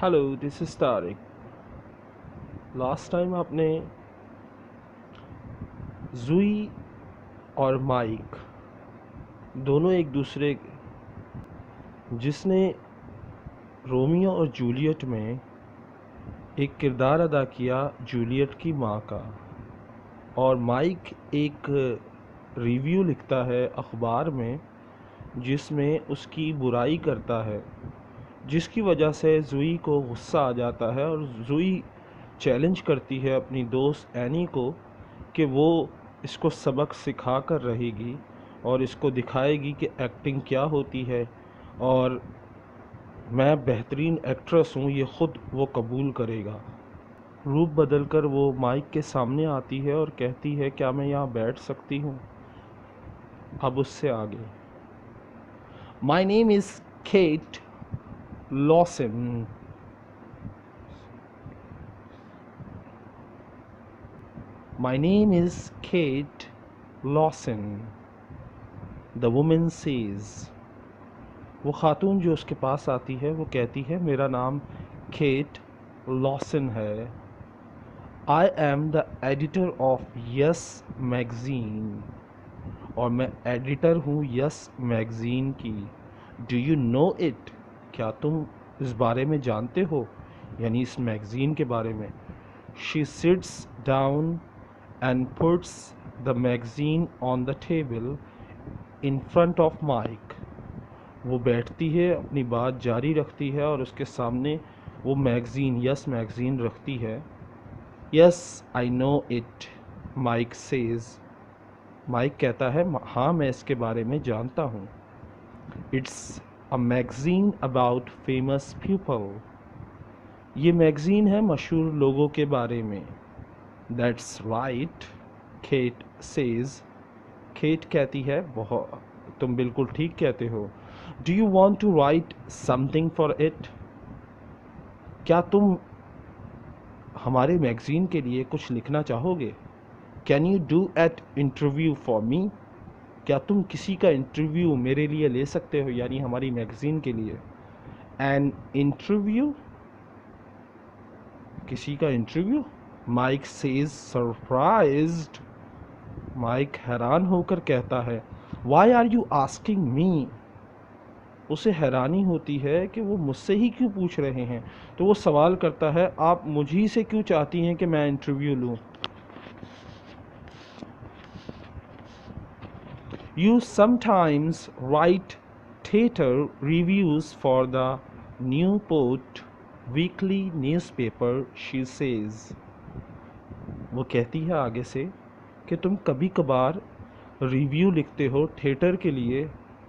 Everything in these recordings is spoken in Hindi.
Hello this is Tariq. Last time आपने जुई और माइक दोनों एक दूसरे, जिसने रोमियो और जूलियट में एक किरदार अदा किया जूलियट की माँ का, और माइक एक रिव्यू लिखता है अखबार में जिसमें उसकी बुराई करता है, जिसकी वजह से जुई को गुस्सा आ जाता है और जुई चैलेंज करती है अपनी दोस्त एनी को कि वो इसको सबक सिखा कर रहेगी और इसको दिखाएगी कि एक्टिंग क्या होती है, और मैं बेहतरीन एक्ट्रेस हूँ ये ख़ुद वो कबूल करेगा। रूप बदलकर वो माइक के सामने आती है और कहती है क्या मैं यहाँ बैठ सकती हूँ। अब उससे आगे, my name is Kate Lawson. My name is Kate Lawson, the woman says। वो खातून जो उसके पास आती है वो कहती है मेरा नाम केट लॉसन है। I am the editor of Yes magazine, और मैं एडिटर हूँ यस मैगज़ीन की। डू यू नो इट, क्या तुम इस बारे में जानते हो, यानी इस मैगज़ीन के बारे में। She seats down and puts the magazine on the table in front of Mike। वो बैठती है, अपनी बात जारी रखती है और उसके सामने वो मैगज़ीन यस मैगज़ीन रखती है। Yes I know it, Mike says. Mike कहता है हाँ मैं इसके बारे में जानता हूँ। It's a magazine about famous people, ये मैगज़ीन है मशहूर लोगों के बारे में। That's right, Kate says. Kate कहती है बहुत, तुम बिल्कुल ठीक कहते हो। Do you want to write something for it, क्या तुम हमारे मैगज़ीन के लिए कुछ लिखना चाहोगे। Can you do at interview for me, क्या तुम किसी का इंटरव्यू मेरे लिए ले सकते हो, यानी हमारी मैगज़ीन के लिए। एन इंटरव्यू, किसी का interview. Mike says surprised, Mike हैरान होकर कहता है why are you asking me, उसे हैरानी होती है कि वो मुझसे ही क्यों पूछ रहे हैं, तो वो सवाल करता है आप मुझी से क्यों चाहती हैं कि मैं इंटरव्यू लूँ। You sometimes right theatre reviews for the Newport weekly newspaper, she says. वो कहती है आगे से कि तुम कभी कभार रिव्यू लिखते हो थिएटर के लिए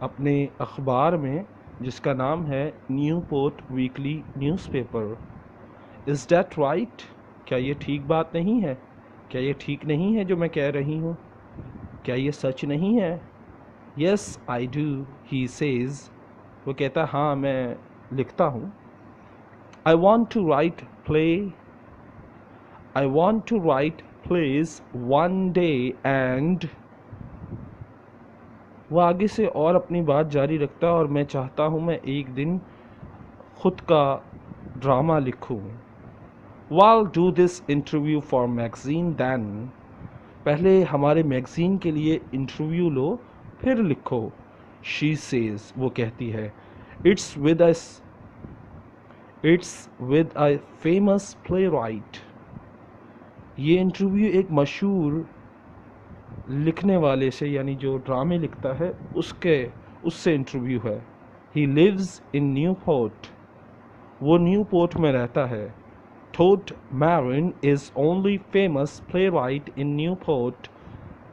अपने अखबार में जिसका नाम है Newport weekly newspaper. Is that right, क्या ये ठीक बात नहीं है, क्या ये ठीक नहीं है जो मैं कह रही हूँ, क्या ये सच नहीं है। Yes I do, he says. वो कहता हाँ मैं लिखता हूँ। I want to write play, I want to write plays one day and, वो आगे से और अपनी बात जारी रखता है और मैं चाहता हूँ मैं एक दिन खुद का ड्रामा लिखूँ। Will do this interview for magazine then, पहले हमारे मैगज़ीन के लिए इंटरव्यू लो फिर लिखो। शी सेज, वो कहती है it's with a famous play right, ये इंटरव्यू एक मशहूर लिखने वाले से, यानी जो ड्रामे लिखता है उससे इंटरव्यू है। ही लिव्स इन न्यूपोर्ट, वो न्यूपोर्ट में रहता है। Todd Marin is only famous playwright in Newport,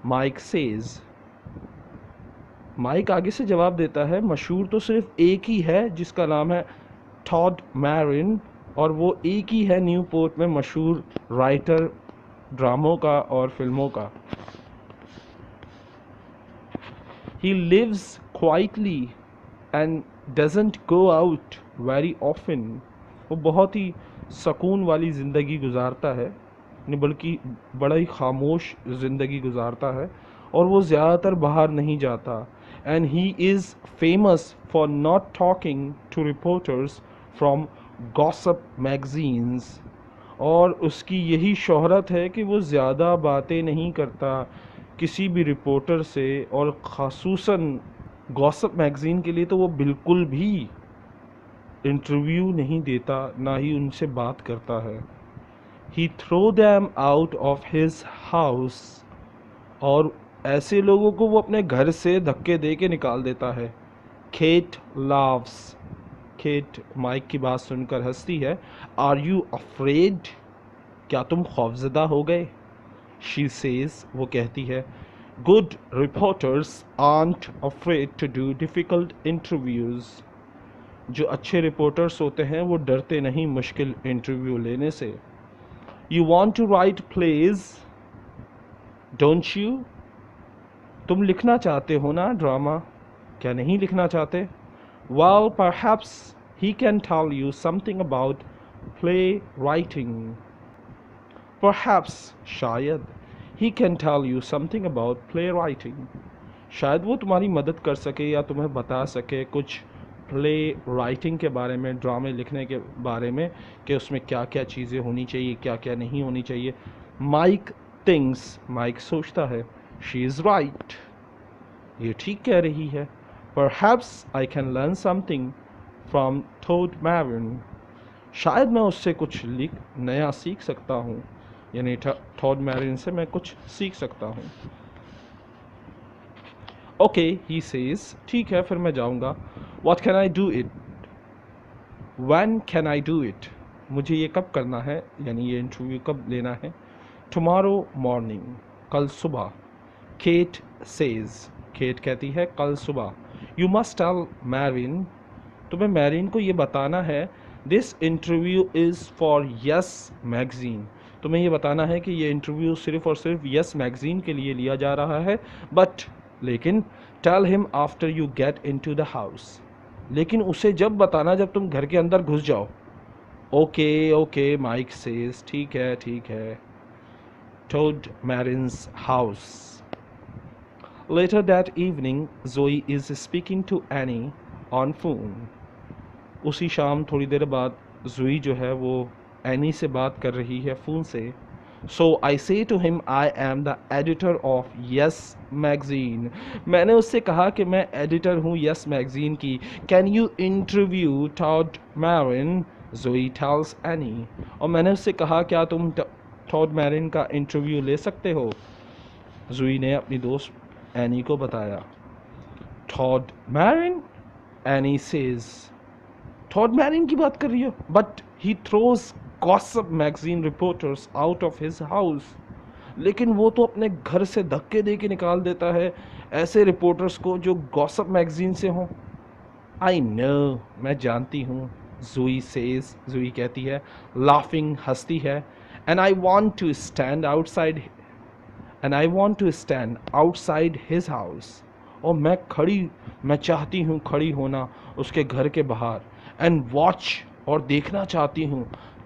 Mike says. Mike आगे से जवाब देता है मशहूर तो सिर्फ एक ही है जिसका नाम है टॉड मैरिन, और वो एक ही है न्यूपोर्ट में मशहूर राइटर ड्रामों का और फिल्मों का। He lives quietly and doesn't go out very often, वो बहुत ही सुकून वाली ज़िंदगी गुजारता है, बल्कि बड़ा ही खामोश ज़िंदगी गुजारता है और वो ज़्यादातर बाहर नहीं जाता। And he is famous for not talking to reporters from gossip magazines, और उसकी यही शोहरत है कि वो ज़्यादा बातें नहीं करता किसी भी रिपोर्टर से, और ख़ासूसन गॉसिप मैगज़ीन के लिए तो वो बिल्कुल भी इंटरव्यू नहीं देता, ना ही उनसे बात करता है। He throw them out of his house, और ऐसे लोगों को वो अपने घर से धक्के दे के निकाल देता है। केट लाव्स, केट माइक की बात सुनकर हंसती है। आर यू अफ्रेड, क्या तुम खौफजदा हो गए? शी सेज, वो कहती है, good reporters aren't afraid to do difficult interviews, जो अच्छे रिपोर्टर्स होते हैं वो डरते नहीं मुश्किल इंटरव्यू लेने से। You want to write plays don't you, तुम लिखना चाहते हो ना ड्रामा, क्या नहीं लिखना चाहते? Well perhaps he can tell you something about play writing, perhaps शायद, he can tell you something about play writing, शायद वो तुम्हारी मदद कर सके या तुम्हें बता सके कुछ प्ले राइटिंग के बारे में, ड्रामे लिखने के बारे में, कि उसमें क्या क्या चीज़ें होनी चाहिए, क्या क्या नहीं होनी चाहिए। माइक थिंक्स, माइक सोचता है, शी इज़ राइट, ये ठीक कह रही है। Perhaps I can learn something from Todd Marin, शायद मैं उससे कुछ नया सीख सकता हूँ, यानी टॉड मैरिन से मैं कुछ सीख सकता हूँ। ओके ही सेज, ठीक है फिर मैं जाऊँगा। What can I do it, when can I do it, मुझे ये कब करना है, यानी ये इंटरव्यू कब लेना है? टुमारो मॉर्निंग, कल सुबह। केट सेज, केट कहती है कल सुबह। यू मस्ट टेल मैरिन, तुम्हें मैरिन को ये बताना है, this interview is for Yes magazine, तुम्हें ये बताना है कि ये इंटरव्यू सिर्फ़ और सिर्फ यस मैगज़ीन के लिए लिया जा रहा है। बट लेकिन tell him after you get into the house, लेकिन उसे जब बताना जब तुम घर के अंदर घुस जाओ। ओके ओके माइक सेज, ठीक है ठीक है। Todd Marin's house. Later that evening Zoe is speaking to any on phone, उसी शाम थोड़ी देर बाद जोई जो है वो एनी से बात कर रही है फ़ोन से। So I say to him I am the editor of Yes magazine, मैंने उससे कहा कि मैं एडिटर हूँ यस मैगज़ीन की। Can you interview Todd Marin, Joey tells Annie, और मैंने उससे कहा क्या तुम टॉड मैरिन का इंटरव्यू ले सकते हो? जोई ने अपनी दोस्त एनी को बताया। Todd Marin, Annie says, Todd Marin की बात कर रही हो? But he throws gossip magazine reporters out of his house, लेकिन वो तो अपने घर से धक्के दे के निकाल देता है ऐसे रिपोर्टर्स को जो गॉसिप मैगजीन से हों। आई नो, मैं जानती हूँ, जुई सेज, जुई कहती है, लाफिंग, हंसती है। And I want to stand outside, and I want to stand outside his house, और मैं चाहती हूँ खड़ी होना उसके घर के बाहर। एंड वॉच, और देखना चाहती हूँ,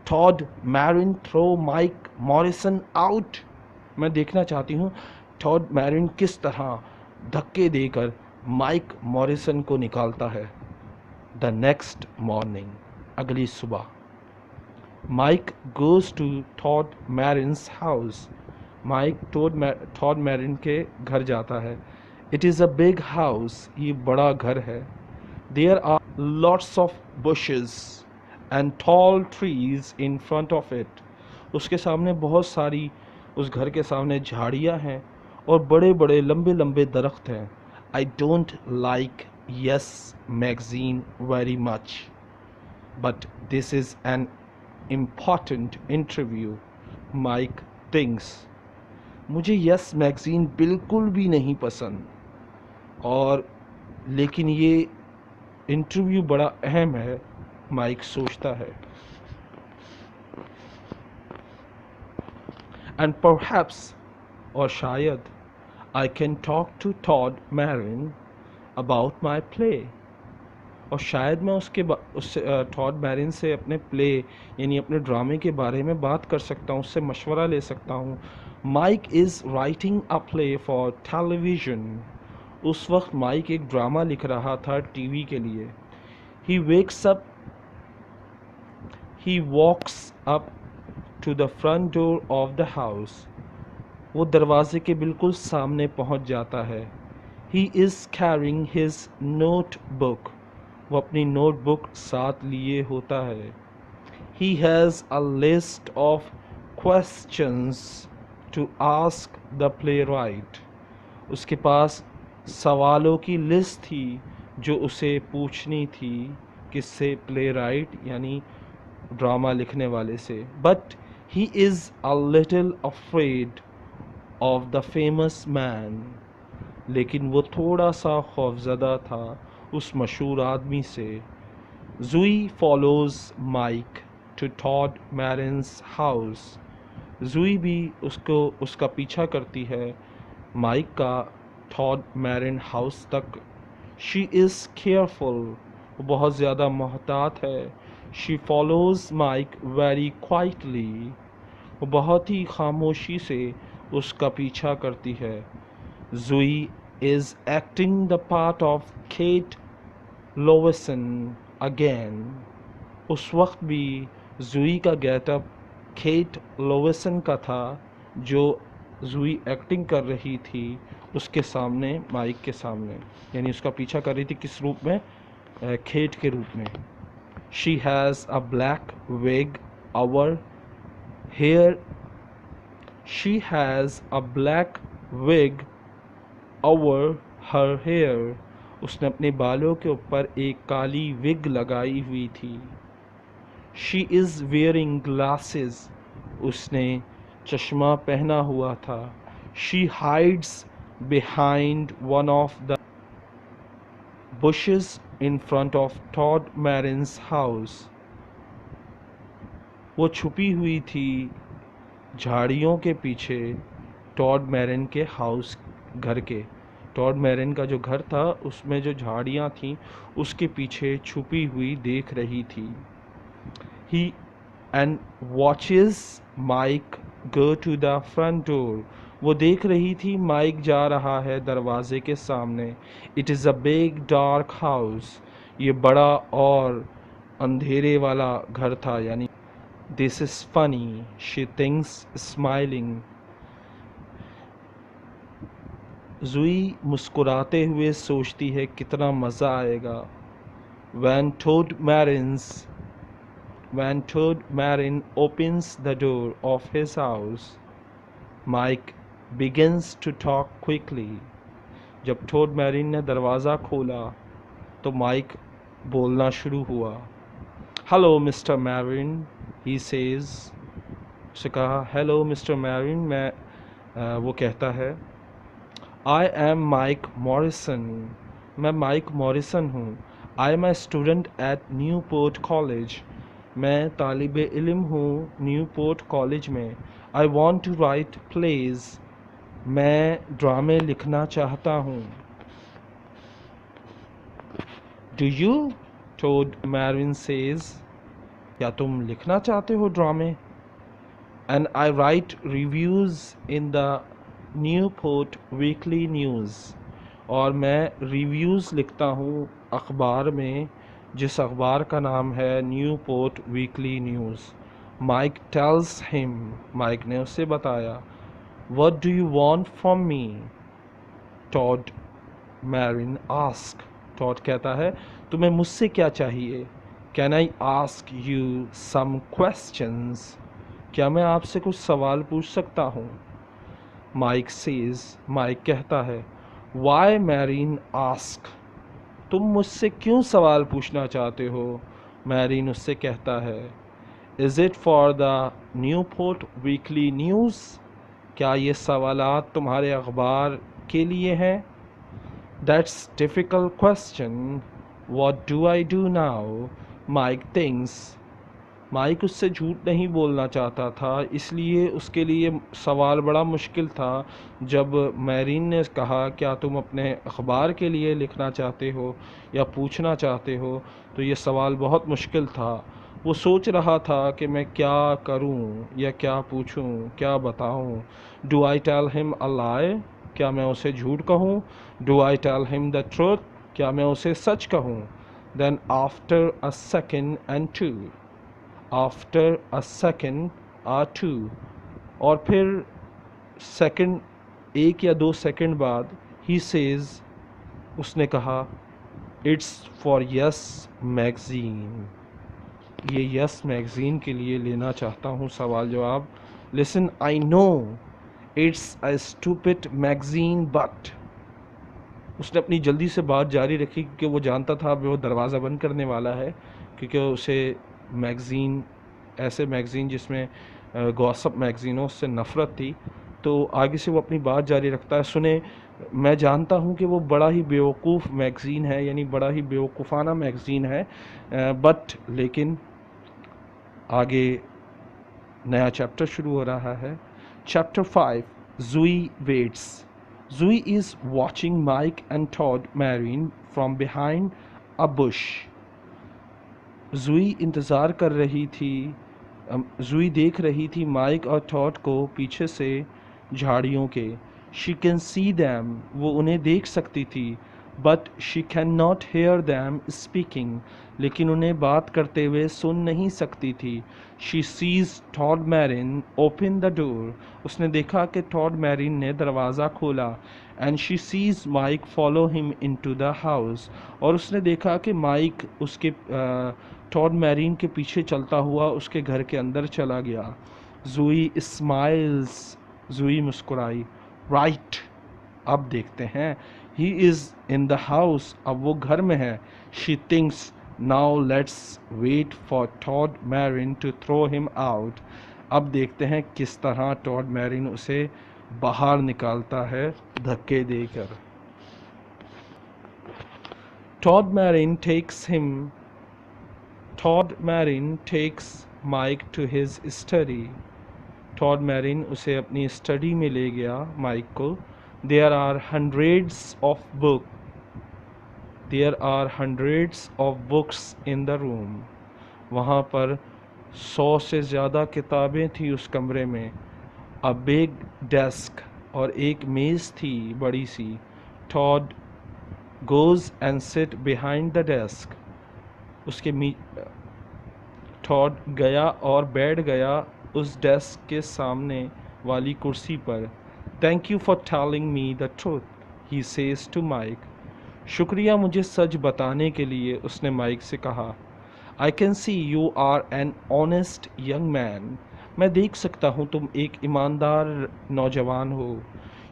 Todd Marin throw Mike Morrison out, मैं देखना चाहती हूँ टॉड मैरिन किस तरह धक्के देकर माइक मॉरिसन को निकालता है। द नेक्स्ट मॉर्निंग, अगली सुबह, Mike goes to Todd Marin's house, Mike Todd Marin के घर जाता है। It is a big house, ये बड़ा घर है। There are lots of bushes and tall trees in front of it, उसके सामने बहुत सारी, उस घर के सामने झाड़ियाँ हैं और बड़े बड़े लंबे लंबे दरख्त हैं। I don't like Yes magazine very much, but this is an important interview, Mike thinks, मुझे यस मैगज़ीन बिल्कुल भी नहीं पसंद, और लेकिन ये इंटरव्यू बड़ा अहम है, माइक सोचता है। एंड परहैप्स, और शायद, I can talk to Todd Marin about my play, और शायद मैं उससे टॉड मैरिन से अपने प्ले यानी अपने ड्रामे के बारे में बात कर सकता हूँ, उससे मशवरा ले सकता हूँ। Mike is writing a play for television, उस वक्त माइक एक ड्रामा लिख रहा था टीवी के लिए। He wakes up He walks up to the front door of the house. वो दरवाजे के बिल्कुल सामने पहुंच जाता है. He is carrying his notebook. वो अपनी नोटबुक साथ लिए होता है. He has a list of questions to ask the playwright. उसके पास सवालों की लिस्ट थी जो उसे पूछनी थी किससे, प्लेराइट यानी ड्रामा लिखने वाले से. But he is a little afraid of the famous man. लेकिन वो थोड़ा सा खौफज़दा था उस मशहूर आदमी से. Zoe follows Mike to Todd Marin's house. Zoe भी उसका पीछा करती है माइक का टॉड मैरिन हाउस तक. She is careful. वो बहुत ज़्यादा मोहतात है. She follows Mike very quietly. वो बहुत ही खामोशी से उसका पीछा करती है. Zoe is acting the part of Kate Lowesan again. उस वक्त भी ज़ुई का गेटअप केट लोवेसन का था जो ज़ुई एक्टिंग कर रही थी उसके सामने, माइक के सामने. यानी उसका पीछा कर रही थी किस रूप में, केट के रूप में. She has a black wig over hair. She has a black wig over her hair. उसने अपने बालों के ऊपर एक काली विग लगाई हुई थी. She is wearing glasses. उसने चश्मा पहना हुआ था. She hides behind one of the bushes in front of Todd Marin's house. वो छुपी हुई थी झाड़ियों के पीछे टॉड मैरिन के हाउस, घर के. टॉड मैरिन का जो घर था उसमें जो झाड़ियाँ थीं उसके पीछे छुपी हुई देख रही थी. He and watches Mike go to the front door. वो देख रही थी माइक जा रहा है दरवाजे के सामने. It is a big dark house. ये बड़ा और अंधेरे वाला घर था. यानी this is funny, she thinks smiling. ज़ुई मुस्कुराते हुए सोचती है कितना मज़ा आएगा. When Todd Marin opens the door of his house, Mike begins to talk quickly. जब टॉड मैरिन ने दरवाज़ा खोला तो माइक बोलना शुरू हुआ. Hello mister Marin, he says. उसे कहा हेलो मिस्टर मैरिन. वो कहता है आई एम माइक मॉरिसन. मैं माइक मॉरिसन हूँ. I am a student at Newport college. मैं तालिब इल्म हूँ न्यूपोर्ट कॉलेज में. I want to write plays. मैं ड्रामे लिखना चाहता हूँ. Do you? Todd Marin says. क्या तुम लिखना चाहते हो ड्रामे? And I right reviews in the Newport weekly news. और मैं रिव्यूज़ लिखता हूँ अखबार में जिस अखबार का नाम है Newport weekly news. Mike tells him. Mike ने उसे बताया. What do you want from me? Todd Marin asked. Todd कहता है तुम्हें मुझसे क्या चाहिए? Can I ask you some questions? क्या मैं आपसे कुछ सवाल पूछ सकता हूँ? Mike says. माइक कहता है Why Marin ask? तुम मुझसे क्यों सवाल पूछना चाहते हो? मैरिन उससे कहता है Is it for the Newport Weekly News? क्या ये सवालात तुम्हारे अखबार के लिए हैं? That's difficult question. What do I do now? Mike thinks. Mike उससे झूठ नहीं बोलना चाहता था, इसलिए उसके लिए सवाल बड़ा मुश्किल था. जब मैरिन ने कहा क्या तुम अपने अखबार के लिए लिखना चाहते हो या पूछना चाहते हो, तो ये सवाल बहुत मुश्किल था. वो सोच रहा था कि मैं क्या करूं या क्या पूछूं, क्या बताऊं. Do I tell him a lie? क्या मैं उसे झूठ कहूं? Do I tell him the truth? क्या मैं उसे सच कहूं? Then after a second and two, after a second or two, और फिर सेकंड, 1 या 2 सेकंड बाद, ही सेज, उसने कहा, इट्स फॉर यस मैगज़ीन। ये यस मैगज़ीन के लिए लेना चाहता हूँ सवाल जवाब। Listen, I know it's a stupid magazine but, उसने अपनी जल्दी से बात जारी रखी क्योंकि वो जानता था अब वो दरवाज़ा बंद करने वाला है, क्योंकि उसे मैगज़ीन, ऐसे मैगज़ीन जिसमें गॉसिप मैगज़ीनों से नफ़रत थी। तो आगे से वो अपनी बात जारी रखता है, सुने, मैं जानता हूँ कि वो बड़ा ही बेवकूफ़ मैगज़ीन है, यानी बड़ा ही बेवकूफ़ाना मैगज़ीन है, बट लेकिन आगे नया चैप्टर शुरू हो रहा है। Chapter 5, Zoe waits. Zoe is watching Mike and Todd Marin from behind a bush. Zoe इंतज़ार कर रही थी, ज़ूई देख रही थी माइक और टॉड को पीछे से झाड़ियों के। शी कैन सी दैम, वो उन्हें देख सकती थी, but she can not hear them speaking, लेकिन उन्हें बात करते हुए सुन नहीं सकती थी। She sees Todd Marin open the door, उसने देखा कि टॉड मैरिन ने दरवाज़ा खोला। And she sees Mike follow him into the house, और उसने देखा कि माइक उसके टॉड मैरिन के पीछे चलता हुआ उसके घर के अंदर चला गया। ज़ूई स्माइल्स, ज़ूई मुस्कुराई। राइट, अब देखते हैं, he is in the house, अब वो घर में है। She thinks, now let's wait for Todd Marin to throw him out. अब देखते हैं किस तरह टॉड मैरिन उसे बाहर निकालता है धक्के देकर। Todd Marin takes Mike to his study. Todd Marin उसे अपनी स्टडी में ले गया, माइक को। There are hundreds of books in the room. वहाँ पर 100 से ज़्यादा किताबें थी उस कमरे में। अ बिग डेस्क, और एक मेज़ थी बड़ी सी। Todd goes and sit behind the desk, Todd गया और बैठ गया उस डेस्क के सामने वाली कुर्सी पर। Thank you for telling me the truth, he says to Mike. शुक्रिया मुझे सच बताने के लिए, उसने माइक से कहा। I can see you are an honest young man, मैं देख सकता हूँ तुम एक ईमानदार नौजवान हो।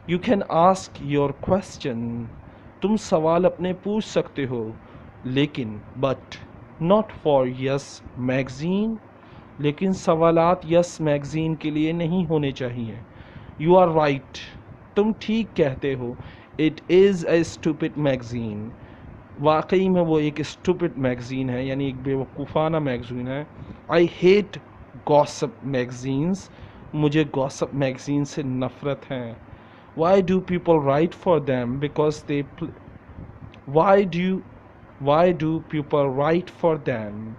You can ask your question, तुम सवाल अपने पूछ सकते हो, लेकिन but not for Yes magazine, लेकिन सवालात यस मैगज़ीन के लिए नहीं होने चाहिए। यू आर राइट, तुम ठीक कहते हो। It is a stupid magazine, वाकई में वो एक स्टूपिड मैगज़ीन है, यानी एक बेवकूफ़ाना मैगज़ीन है। आई हेट गॉसिप मैगज़ीन्स, मुझे गॉसिप मैगज़ीन से नफ़रत है। Why do people right for them because they, why do people right for them,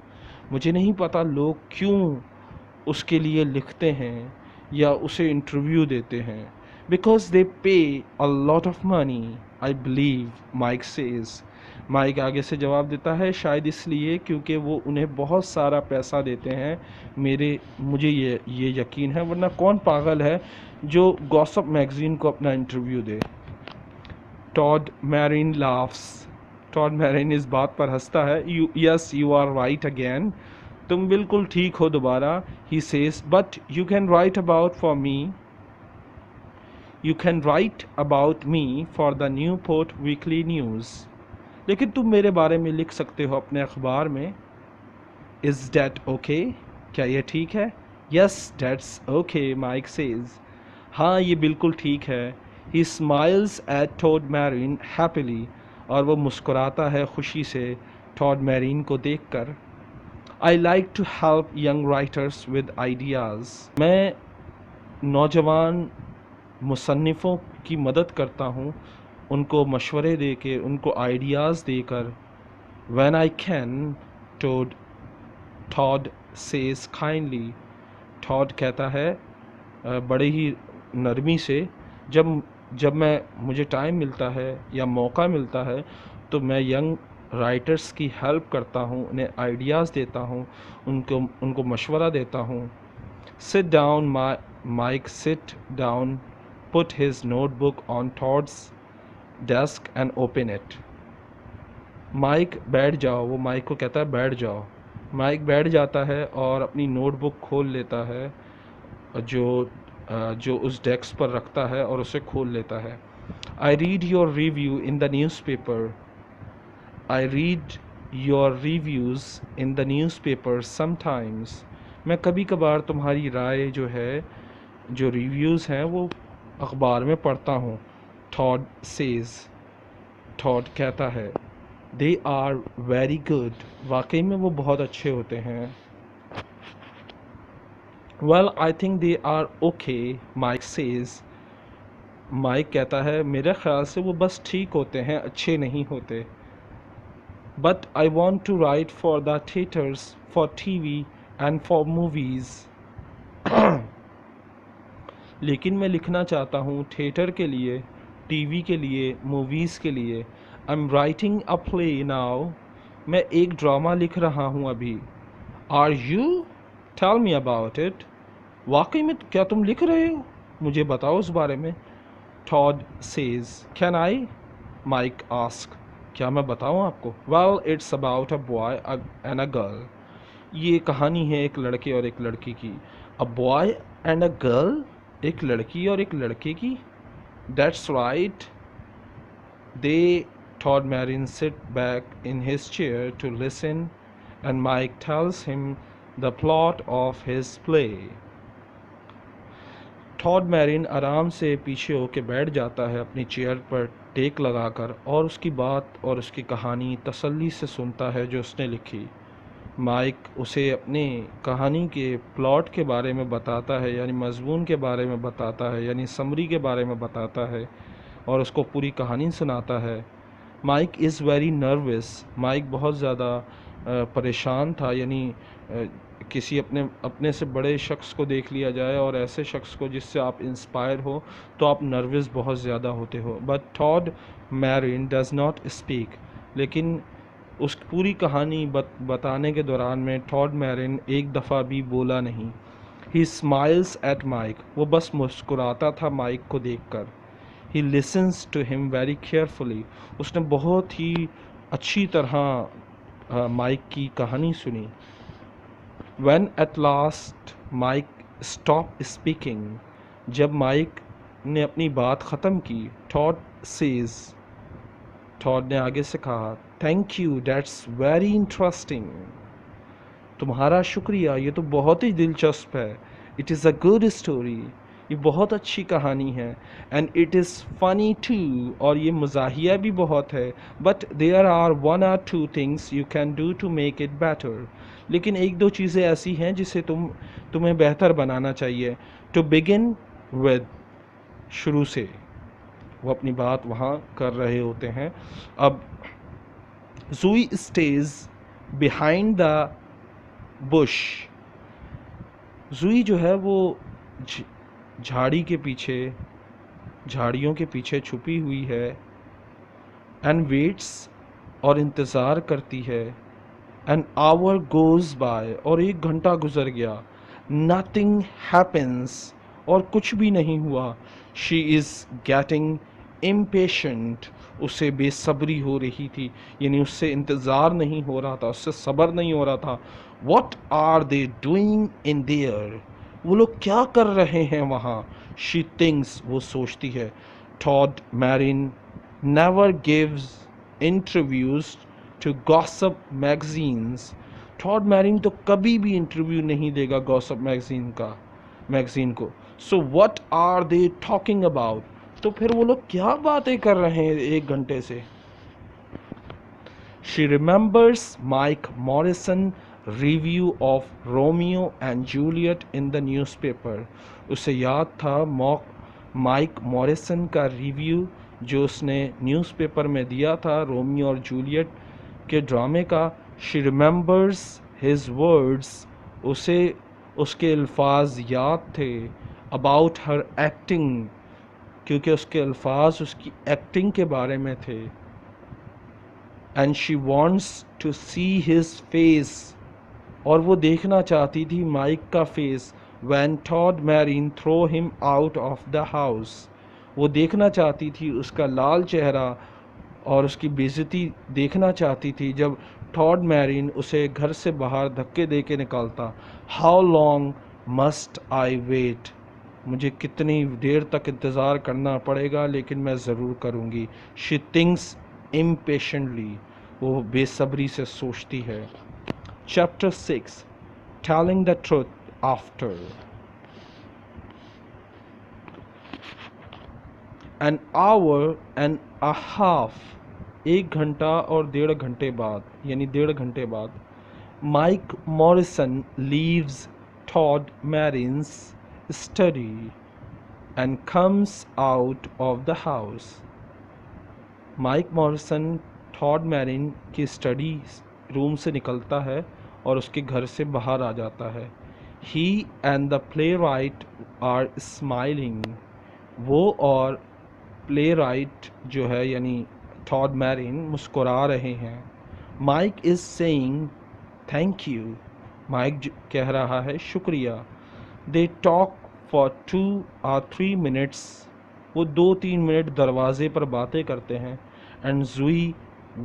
मुझे नहीं पता लोग क्यों उसके लिए लिखते हैं या उसे इंटरव्यू देते हैं। Because they pay a lot of money, I believe, Mike says. Mike आगे से जवाब देता है, शायद इसलिए क्योंकि वो उन्हें बहुत सारा पैसा देते हैं, मुझे ये यकीन है, वरना कौन पागल है जो गॉसिप मैगज़ीन को अपना इंटरव्यू दे। Todd Marin laughs, Todd Marin इस बात पर हंसता है। यू आर राइट अगेन, तुम बिल्कुल ठीक हो दोबारा। He says, but you can write about me for the Newport weekly news, लेकिन तुम मेरे बारे में लिख सकते हो अपने अखबार में। इज़ डैट ओके, क्या ये ठीक है? Yes that's okay, Mike says. हाँ, ये बिल्कुल ठीक है। He smiles at Todd Marin happily, और वो मुस्कुराता है खुशी से टॉड मैरिन को देखकर। I like to help young writers with ideas, मैं नौजवान मुसन्निफ़ों की मदद करता हूँ, उनको मशवरे दे के, उनको आइडियाज़ देकर। When I can, Todd says kindly, Todd कहता है बड़े ही नरमी से, जब मुझे टाइम मिलता है या मौका मिलता है, तो मैं यंग राइटर्स की हेल्प करता हूँ, उन्हें आइडियाज़ देता हूँ, उनको उनको मशवरा देता हूँ। Sit down Mike sit down, put his notebook on Todd's desk and open it. Mike बैठ जाओ, वो माइक को कहता है बैठ जाओ। माइक बैठ जाता है और अपनी नोटबुक खोल लेता है, जो जो उस डेस्क पर रखता है, और उसे खोल लेता है। I read your review in the newspaper, I read your reviews in the newspaper sometimes. मैं कभी कभार तुम्हारी राय जो है, जो रिव्यूज़ हैं, वो अखबार में पढ़ता हूँ। टॉड सेज, टॉड कहता है, दे आर वेरी गुड, वाकई में वो बहुत अच्छे होते हैं। Well I think they are okay, Mike says, Mike कहता है मेरे ख्याल से वो बस ठीक होते हैं, अच्छे नहीं होते। But I want to write for the theatres, for TV and for movies. लेकिन मैं लिखना चाहता हूँ थिएटर के लिए, टीवी के लिए, मूवीज़ के लिए। I am writing a play now, मैं एक ड्रामा लिख रहा हूँ अभी। Are you, tell me about it, वाकई में क्या तुम लिख रहे हो, मुझे बताओ उस बारे में। Todd says, can I, Mike ask, क्या मैं बताऊँ आपको। Well it's about a boy and a girl, ये कहानी है एक लड़के और एक लड़की की। A boy and a girl, एक लड़की और एक लड़के की। That's right. They, Todd Marin sit back in his chair to listen, and Mike tells him the plot of his play. Todd Marin आराम से पीछे होके बैठ जाता है अपनी चेयर पर टेक लगाकर, और उसकी बात और उसकी कहानी तसल्ली से सुनता है जो उसने लिखी। माइक उसे अपनी कहानी के प्लॉट के बारे में बताता है, यानी मजमून के बारे में बताता है, यानी समरी के बारे में बताता है, और उसको पूरी कहानी सुनाता है। Mike is very nervous, Mike बहुत ज़्यादा परेशान था, यानी किसी अपने से बड़े शख्स को देख लिया जाए और ऐसे शख्स को जिससे आप इंस्पायर हो, तो आप नर्वस बहुत ज़्यादा होते हो। But Todd Marin does not speak, लेकिन उस पूरी कहानी बताने के दौरान में टॉड मैरिन एक दफ़ा भी बोला नहीं। ही स्माइल्स एट माइक, वो बस मुस्कुराता था माइक को देखकर। He listens to him very carefully, उसने बहुत ही अच्छी तरह माइक की कहानी सुनी। When at last Mike stopped speaking, जब माइक ने अपनी बात ख़त्म की, Todd says, टॉड ने आगे से कहा, thank you, that's very interesting, तुम्हारा शुक्रिया, ये तो बहुत ही दिलचस्प है। It is a good story, ये बहुत अच्छी कहानी है। And it is funny too, और ये मज़ाहिया भी बहुत है। But there are one or two things you can do to make it better, लेकिन एक दो चीज़ें ऐसी हैं जिसे तुम्हें बेहतर बनाना चाहिए। टू बिगिन विद, शुरू से, वो अपनी बात वहाँ कर रहे होते हैं। अब ज़ूई स्टेज बिहाइंड द बुश, ज़ूई जो है वो झाड़ी के पीछे, झाड़ियों के पीछे छुपी हुई है। एंड वेट्स, और इंतज़ार करती है। एन आवर गोज़ बाय, और एक घंटा गुजर गया। नथिंग हैपन्स, और कुछ भी नहीं हुआ। शी इज़ गेटिंग इम्पेशेंट, उसे बेसब्री हो रही थी, यानी उससे इंतज़ार नहीं हो रहा था, उससे सब्र नहीं हो रहा था। What are they doing in there, वो लोग क्या कर रहे हैं वहाँ। शी थिंक्स, वो सोचती है। Todd Marin never gives interviews to gossip magazines, Todd Marin तो कभी भी इंटरव्यू नहीं देगा गॉसिप मैगजीन को। So what are they talking about, तो फिर वो लोग क्या बातें कर रहे हैं एक घंटे से। She remembers Mike Morrison review of Romeo and Juliet in the newspaper, उसे याद था माइक मॉरिसन का रिव्यू जो उसने न्यूज़पेपर में दिया था रोमियो और जूलियट के ड्रामे का। शी रिमेंबर्स हिज वर्ड्स, उसे उसके अल्फाज याद थे। अबाउट हर एक्टिंग, क्योंकि उसके अल्फाज उसकी एक्टिंग के बारे में थे। And she wants to see his face, और वो देखना चाहती थी माइक का face. When Todd Marin throw him out of the house, वो देखना चाहती थी उसका लाल चेहरा और उसकी बेइज्जती देखना चाहती थी जब टॉड मैरिन उसे घर से बाहर धक्के दे के निकालता। How long must I wait, मुझे कितनी देर तक इंतज़ार करना पड़ेगा, लेकिन मैं ज़रूर करूँगी। शी थिंक्स इम्पेशेंटली, वो बेसब्री से सोचती है। Chapter 6, Telling the Truth After. An hour and a half, 1 घंटा और 1.5 घंटे बाद, यानी 1.5 घंटे बाद, Mike Morrison leaves Todd Marin's study and comes out of the house. Mike Morrison Todd Marin की स्टडी रूम से निकलता है और उसके घर से बाहर आ जाता है। He and the playwright are smiling, वो और प्ले राइट जो है यानी टॉड मैरिन मुस्कुरा रहे हैं। Mike is saying thank you, Mike कह रहा है शुक्रिया। They talk for 2 or 3 minutes, वो 2-3 मिनट दरवाजे पर बातें करते हैं। And Jui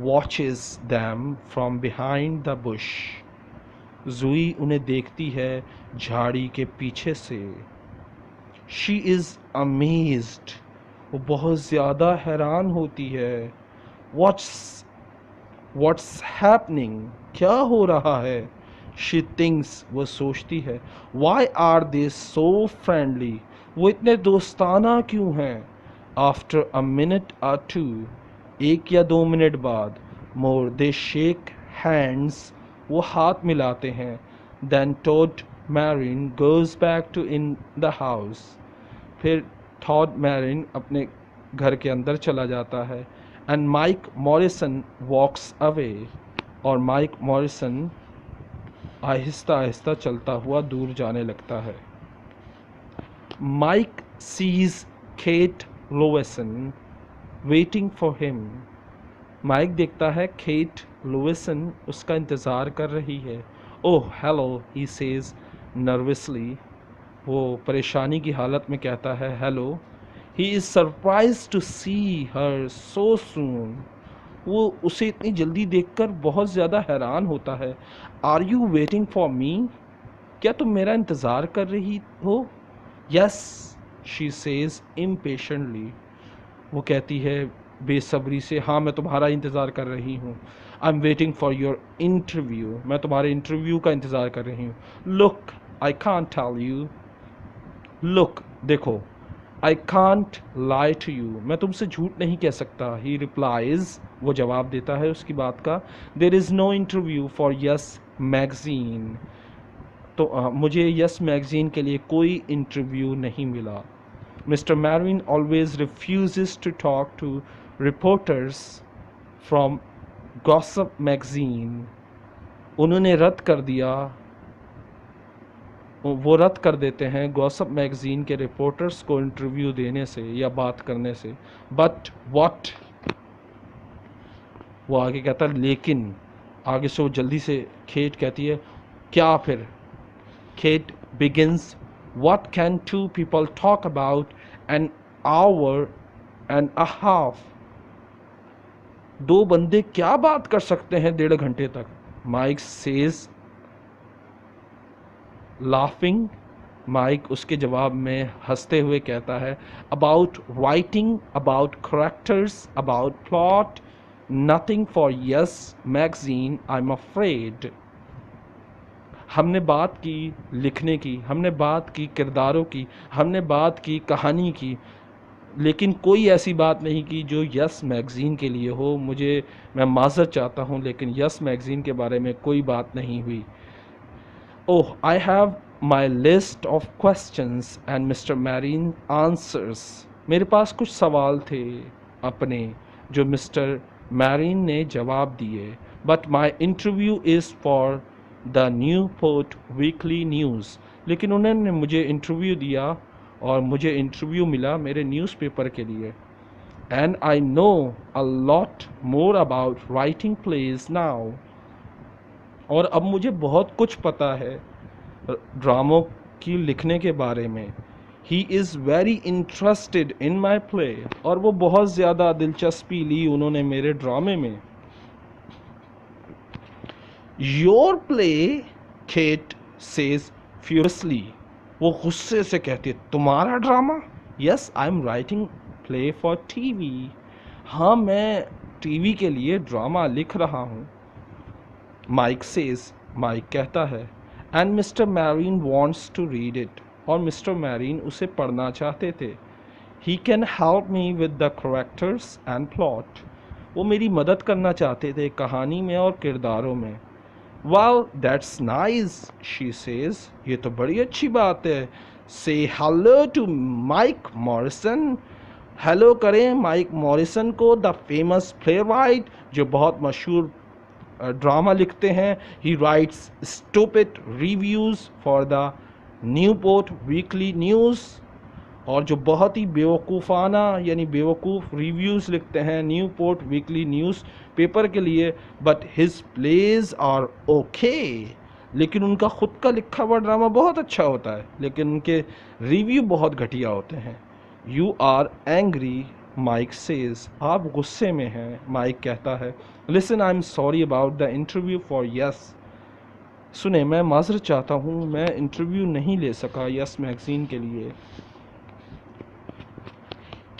watches them from behind the bush, जुई उन्हें देखती है झाड़ी के पीछे से। She is amazed, वो बहुत ज़्यादा हैरान होती है। What's happening, क्या हो रहा है? She thinks, वो सोचती है। Why are they so friendly, वो इतने दोस्ताना क्यों हैं? After a minute or two, 1 या 2 मिनट बाद, मोर दे शेक हैंड्स, वो हाथ मिलाते हैं। Then Todd Marin goes back to in the house, फिर टॉड मैरिन अपने घर के अंदर चला जाता है। And Mike Morrison walks away, और माइक मॉरिसन आहिस्ता आहिस्ता चलता हुआ दूर जाने लगता है। Mike sees Kate Lowesan waiting for him, Mike देखता है केट लुइसन उसका इंतज़ार कर रही है। Oh hello, he says nervously, वो परेशानी की हालत में कहता है hello. He is surprise to सी हर सो सून, वो उसे इतनी जल्दी देखकर बहुत ज़्यादा हैरान होता है। Are you waiting for me, क्या तुम मेरा इंतज़ार कर रही हो? यस, शी सेज इम्पेशेंटली, वो कहती है बेसब्री से, हाँ मैं तुम्हारा इंतज़ार कर रही हूँ। I am waiting for your interview, मैं तुम्हारे इंटरव्यू का इंतज़ार कर रही हूँ। Look I can't tell you, look देखो, I can't lie to you, मैं तुमसे झूठ नहीं कह सकता। ही रिप्लाइज, वो जवाब देता है उसकी बात का। There is no interview for Yes magazine, तो मुझे यस मैगज़ीन के लिए कोई इंटरव्यू नहीं मिला। Mr. Marvin always refuses to talk to reporters from Gossip magazine. उन्होंने रद्द कर दिया, वो रद्द कर देते हैं गॉसिप मैगज़ीन के रिपोर्टर्स को इंटरव्यू देने से या बात करने से। बट व्हाट, वो आगे कहता है लेकिन, आगे से वो जल्दी से केट कहती है क्या फिर? Kate begins, what can 2 people talk about an hour and a half, 2 बंदे क्या बात कर सकते हैं 1.5 घंटे तक? माइक सेज लाफिंग, माइक उसके जवाब में हंसते हुए कहता है about writing, about characters, about plot, nothing for yes magazine I am afraid. हमने बात की लिखने की, हमने बात की किरदारों की, हमने बात की कहानी की, लेकिन कोई ऐसी बात नहीं की जो यस मैगज़ीन के लिए हो। मैं माज़रत चाहता हूँ, लेकिन यस मैगज़ीन के बारे में कोई बात नहीं हुई। Oh I have my list of questions and mister Marin answers, मेरे पास कुछ सवाल थे अपने जो मिस्टर मैरिन ने जवाब दिए। But my interview is for the Newport weekly news, लेकिन उन्होंने मुझे इंटरव्यू दिया और मुझे इंटरव्यू मिला मेरे न्यूज़पेपर के लिए। and I know a lot more about writing plays now. और अब मुझे बहुत कुछ पता है ड्रामों की लिखने के बारे में. He is very interested in my play. और वो बहुत ज़्यादा दिलचस्पी ली उन्होंने मेरे ड्रामे में. Your play, Kate says furiously. वो गुस्से से कहती है, तुम्हारा drama? Yes, I am writing play for TV. हाँ, मैं टीवी के लिए ड्रामा लिख रहा हूँ. माइक सेज, माइक कहता है, and Mister Marin wants to read it. और मिस्टर मैरीन उसे पढ़ना चाहते थे. He can help me with the characters and plot. वो मेरी मदद करना चाहते थे कहानी में और किरदारों में. Well, that's nice, she says. ये तो बड़ी अच्छी बात है. Say hello to Mike Morrison. Hello करें माइक मॉरिसन को, द फेमस प्लेराइट, जो बहुत मशहूर ड्रामा लिखते हैं. He writes stupid reviews for the Newport Weekly News. और जो बहुत ही बेवकूफ़ाना यानी बेवकूफ़ रिव्यूज़ लिखते हैं न्यूपोर्ट वीकली न्यूज़ पेपर के लिए. But his plays are okay. लेकिन उनका ख़ुद का लिखा हुआ ड्रामा बहुत अच्छा होता है, लेकिन उनके रिव्यू बहुत घटिया होते हैं. You are angry, Mike says. आप गुस्से में हैं, माइक कहता है. Listen, I am sorry about the interview for Yes. सुने, मैं माजरत चाहता हूँ, मैं इंटरव्यू नहीं ले सका यस मैगज़ीन के लिए.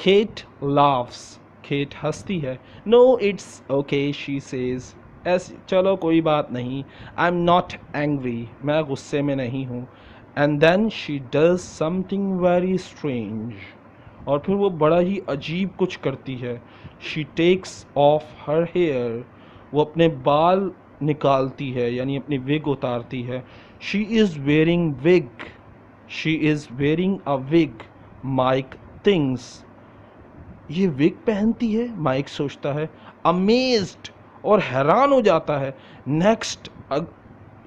Kate laughs. Kate हंसती है. No, it's okay, she says. चलो कोई बात नहीं. I'm not angry. मैं गुस्से में नहीं हूँ. And then she does something very strange. और फिर वो बड़ा ही अजीब कुछ करती है. She takes off her hair. वो अपने बाल निकालती है, यानी अपनी विग उतारती है. She is wearing wig. She is wearing a wig. Mike thinks. ये विग पहनती है, माइक सोचता है. अमेज्ड, और हैरान हो जाता है. नेक्स्ट,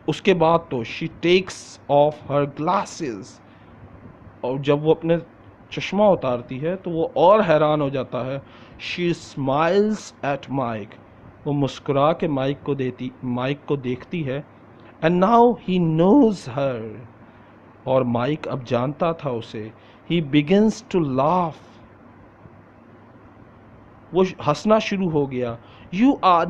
उसके बाद तो she takes off her glasses. और जब वो अपने चश्मा उतारती है तो वो और हैरान हो जाता है. She smiles at Mike. वो मुस्कुरा के माइक को देखती है. And now he knows her. और माइक अब जानता था उसे. He begins to laugh. वो हंसना शुरू हो गया. You are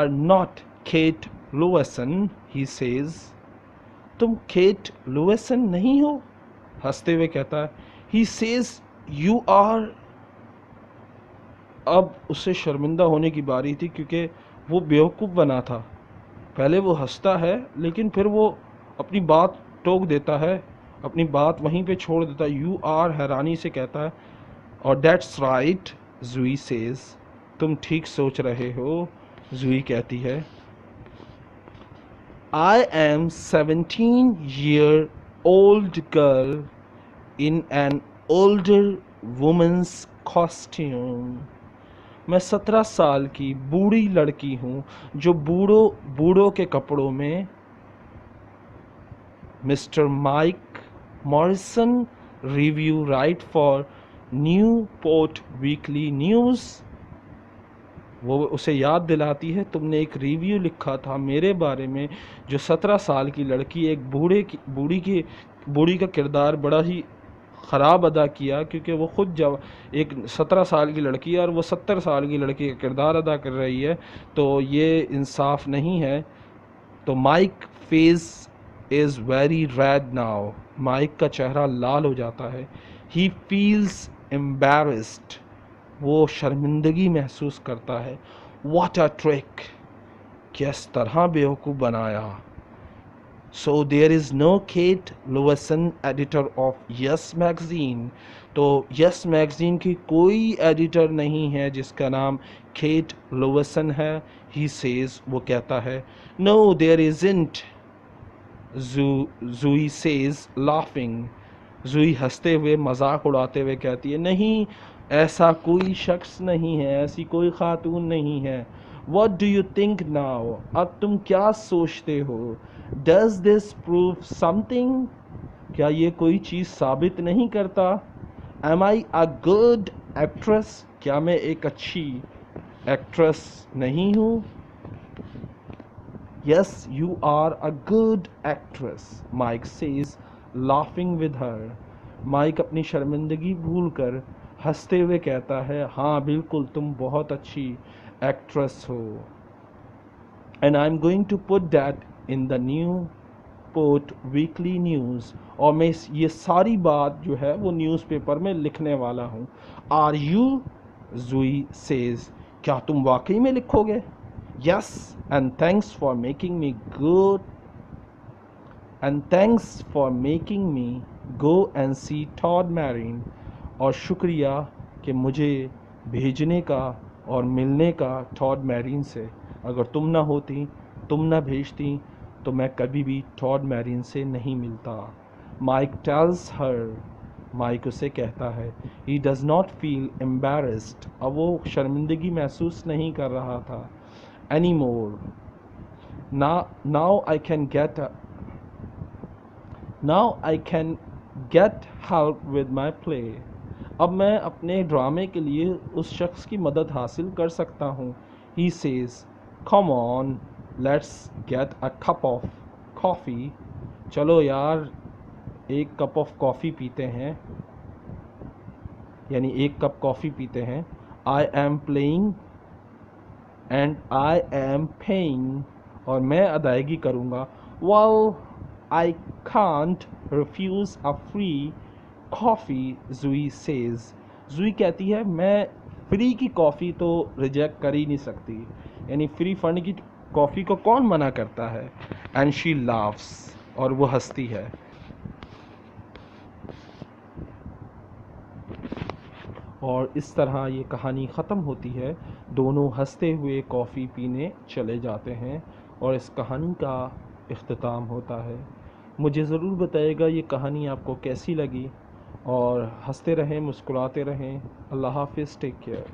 not Kate Lowesan, he says. तुम केट लुएसन नहीं हो, हंसते हुए कहता है. He says you are. अब उससे शर्मिंदा होने की बारी थी, क्योंकि वो बेवकूफ़ बना था. पहले वो हंसता है, लेकिन फिर वो अपनी बात टोक देता है, अपनी बात वहीं पे छोड़ देता है. यू आर हैरानी से कहता है. और दैट्स राइट, जुई सेज. तुम ठीक सोच रहे हो, जुई कहती है. I M 17-year old girl in an older woman's costume. मैं 17 साल की बूढ़ी लड़की हूँ जो बूढ़ों के कपड़ों में. Mister mic Morrison review right for Newport weekly news. वो उसे याद दिलाती है, तुमने एक रिव्यू लिखा था मेरे बारे में, जो 17 साल की लड़की एक बूढ़ी का किरदार बड़ा ही ख़राब अदा किया, क्योंकि वो ख़ुद जब एक 17 साल की लड़की है और वो 70 साल की लड़की का किरदार अदा कर रही है, तो ये इंसाफ नहीं है. तो Mike face is very red now. Mike का चेहरा लाल हो जाता है. He feels embarrassed. वो शर्मिंदगी महसूस करता है. What a trick. किस तरह बेवकूफ़ बनाया. So there is no Kate Lowesan editor of Yes magazine. तो यस मैगज़ीन की कोई एडिटर नहीं है जिसका नाम केट लुएसन है. ही सेज, वो कहता है. No there isn't, Jui says laughing. जुई हंसते हुए, मजाक उड़ाते हुए कहती है, नहीं, ऐसा कोई शख्स नहीं है, ऐसी कोई खातून नहीं है. What do you think now? अब तुम क्या सोचते हो? Does this prove something? क्या ये कोई चीज़ साबित नहीं करता? Am I a good actress, क्या मैं एक अच्छी एक्ट्रेस नहीं हूँ? Yes you are a good actress, Mike says laughing with her. Mike अपनी शर्मिंदगी भूलकर हंसते हुए कहता है, हाँ बिल्कुल तुम बहुत अच्छी एक्ट्रेस हो। And I am going to put that in the Newport weekly news, और मैं ये सारी बात जो है वो न्यूज़पेपर में लिखने वाला हूँ। आर यू, जुई सेज, क्या तुम वाकई में लिखोगे? Yes, and thanks for making me good and thanks for making me go and see Todd Marin, और शुक्रिया कि मुझे भेजने का और मिलने का टॉड मैरिन से। अगर तुम ना होती, तुम ना भेजती, तो मैं कभी भी टॉड मैरिन से नहीं मिलता। माइक टेल्स हर, माइक उसे कहता है, he does not feel embarrassed, अब वो शर्मिंदगी महसूस नहीं कर रहा था। Any more, now I can get get help with my play, अब मैं अपने ड्रामे के लिए उस शख्स की मदद हासिल कर सकता हूँ। He says, come on let's get a cup of coffee, चलो यार एक कप ऑफ कॉफ़ी पीते हैं, यानी एक कप कॉफ़ी पीते हैं। I am playing and I am paying, और मैं अदायगी करूँगा। Well I can't refuse a free coffee, Jui says, जुई कहती है, मैं फ्री की कॉफ़ी तो रिजेक्ट कर ही नहीं सकती, यानी फ्री फंड की कॉफ़ी को कौन मना करता है। एंड शी लाफ्स, और वो हंसती है। और इस तरह ये कहानी ख़त्म होती है। दोनों हंसते हुए कॉफ़ी पीने चले जाते हैं और इस कहानी का इख्तिताम होता है। मुझे ज़रूर बताइएगा ये कहानी आपको कैसी लगी, और हंसते रहें, मुस्कुराते रहें। अल्लाह हाफ़िज़, टेक केयर।